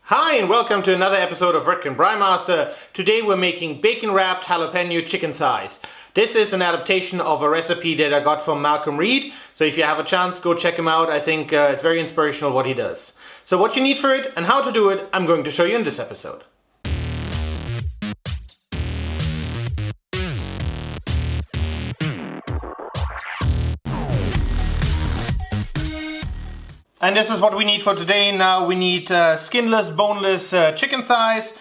Hi and welcome to another episode of Roettgen Braai. Today we're making bacon wrapped jalapeno chicken thighs. This is an adaptation of a recipe that I got from Malcolm Reed. So if you have a chance, go check him out. I think it's very inspirational what he does. So what you need for it and how to do it, I'm going to show you in this episode. And this is what we need for today. Now we need skinless, boneless chicken thighs.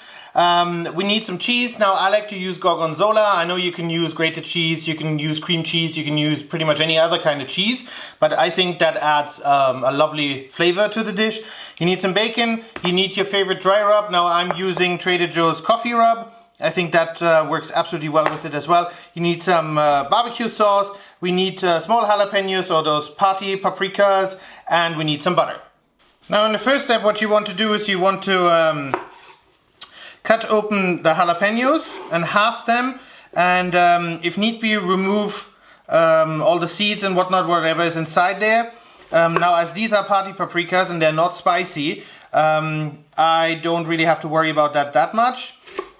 We need some cheese. Now I like to use gorgonzola. I know you can use grated cheese, you can use cream cheese, you can use pretty much any other kind of cheese. But I think that adds a lovely flavor to the dish. You need some bacon. You need your favorite dry rub. Now I'm using Trader Joe's coffee rub. I think that works absolutely well with it as well. You need some barbecue sauce. We need small jalapenos or those party paprikas, and we need some butter. Now in the first step what you want to do is you want to cut open the jalapenos and half them, and if need be remove all the seeds and whatnot, whatever is inside there. Now as these are party paprikas and they're not spicy, I don't really have to worry about that much.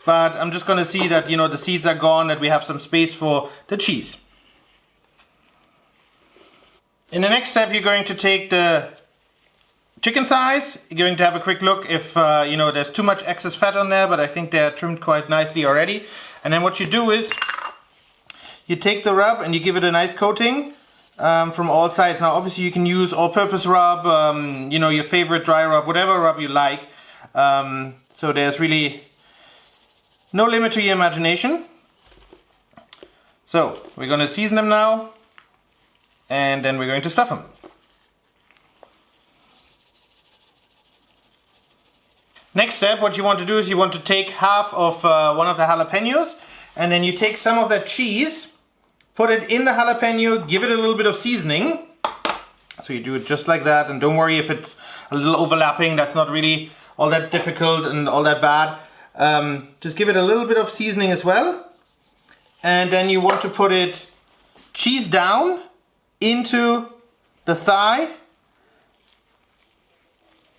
But I'm just going to see that, you know, the seeds are gone, that we have some space for the cheese. In the next step, you're going to take the chicken thighs. You're going to have a quick look if, you know, there's too much excess fat on there, but I think they're trimmed quite nicely already. And then what you do is you take the rub and you give it a nice coating from all sides. Now, obviously, you can use all-purpose rub, you know, your favorite dry rub, whatever rub you like. So there's really no limit to your imagination. So we're going to season them now, and then we're going to stuff them. Next step, what you want to do is you want to take half of one of the jalapenos, and then you take some of that cheese, put it in the jalapeno, give it a little bit of seasoning. So you do it just like that, and don't worry if it's a little overlapping. That's not really all that difficult and all that bad. Just give it a little bit of seasoning as well, and then you want to put it cheese down into the thigh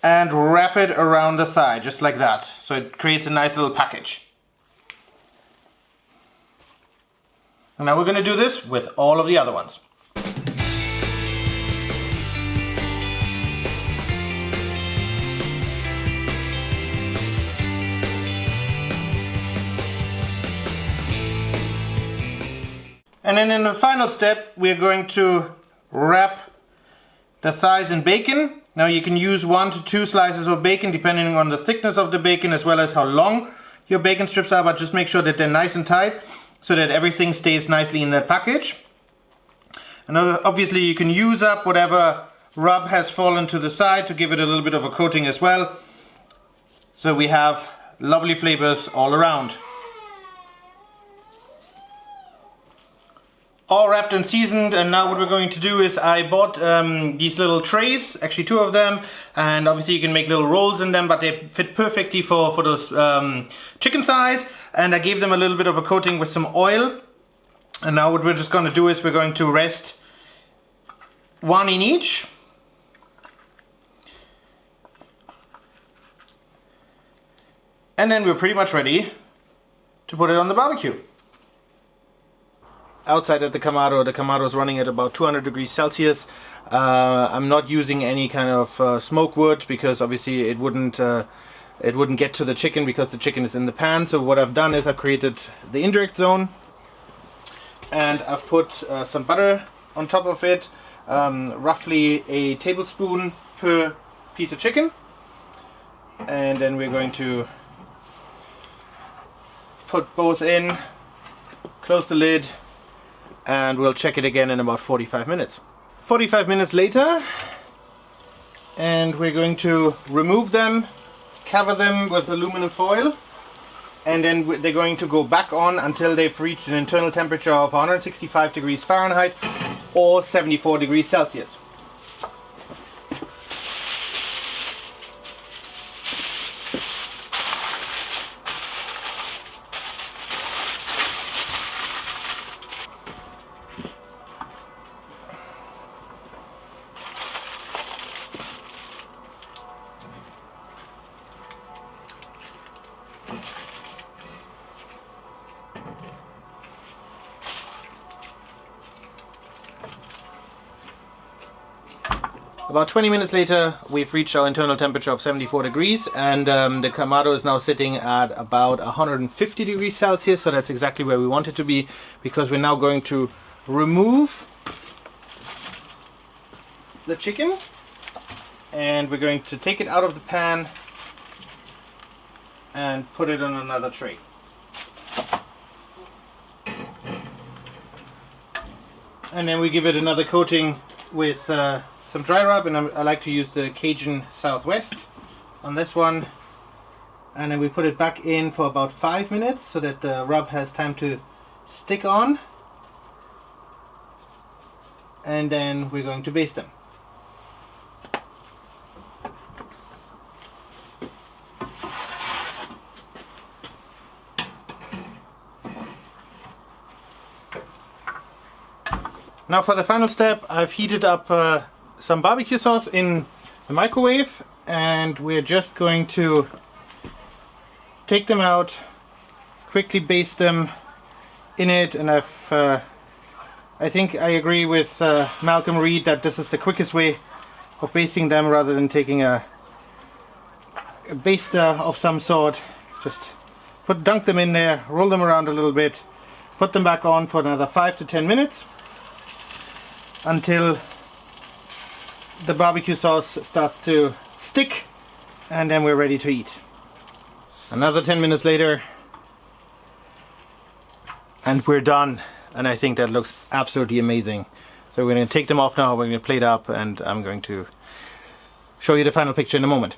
and wrap it around the thigh just like that, so it creates a nice little package. And now we're going to do this with all of the other ones. And then in the final step, we're going to wrap the thighs in bacon. Now you can use 1 to 2 slices of bacon depending on the thickness of the bacon as well as how long your bacon strips are, but just make sure that they're nice and tight so that everything stays nicely in that package. And obviously you can use up whatever rub has fallen to the side to give it a little bit of a coating as well. So we have lovely flavors all around. All wrapped and seasoned, and now what we're going to do is I bought these little trays, actually 2 of them, and obviously you can make little rolls in them, but they fit perfectly for those chicken thighs, and I gave them a little bit of a coating with some oil. And now what we're just going to do is we're going to rest 1 in each. And then we're pretty much ready to put it on the barbecue. Outside at the Kamado is running at about 200 degrees Celsius. I'm not using any kind of smoke wood because obviously it wouldn't get to the chicken because the chicken is in the pan. So what I've done is I've created the indirect zone, and I've put some butter on top of it, roughly a tablespoon per piece of chicken, and then we're going to put both in, close the lid, and we'll check it again in about 45 minutes. 45 minutes later, and we're going to remove them, cover them with aluminum foil, and then they're going to go back on until they've reached an internal temperature of 165 degrees Fahrenheit or 74 degrees Celsius. About 20 minutes later, we've reached our internal temperature of 74 degrees, and the Kamado is now sitting at about 150 degrees Celsius, so that's exactly where we want it to be, because we're now going to remove the chicken, and we're going to take it out of the pan and put it on another tray. And then we give it another coating with some dry rub, and I like to use the Cajun Southwest on this one. And then we put it back in for about 5 minutes so that the rub has time to stick on. And then we're going to baste them. Now for the final step, I've heated up some barbecue sauce in the microwave, and we're just going to take them out, quickly baste them in it, and I think I agree with Malcolm Reed that this is the quickest way of basting them rather than taking a baster of some sort. Just dunk them in there, roll them around a little bit, put them back on for another 5 to 10 minutes until the barbecue sauce starts to stick, and then we're ready to eat. Another 10 minutes later and we're done, and I think that looks absolutely amazing. So we're going to take them off now, we're going to plate up, and I'm going to show you the final picture in a moment.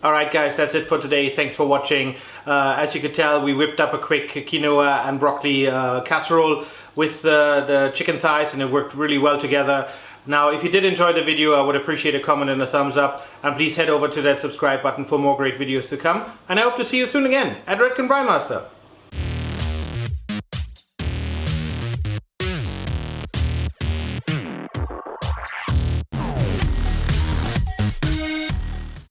Alright guys, that's it for today. Thanks for watching. As you could tell, we whipped up a quick quinoa and broccoli casserole with the chicken thighs, and it worked really well together. Now, if you did enjoy the video, I would appreciate a comment and a thumbs up, and please head over to that subscribe button for more great videos to come. And I hope to see you soon again at Roettgen Braai Master.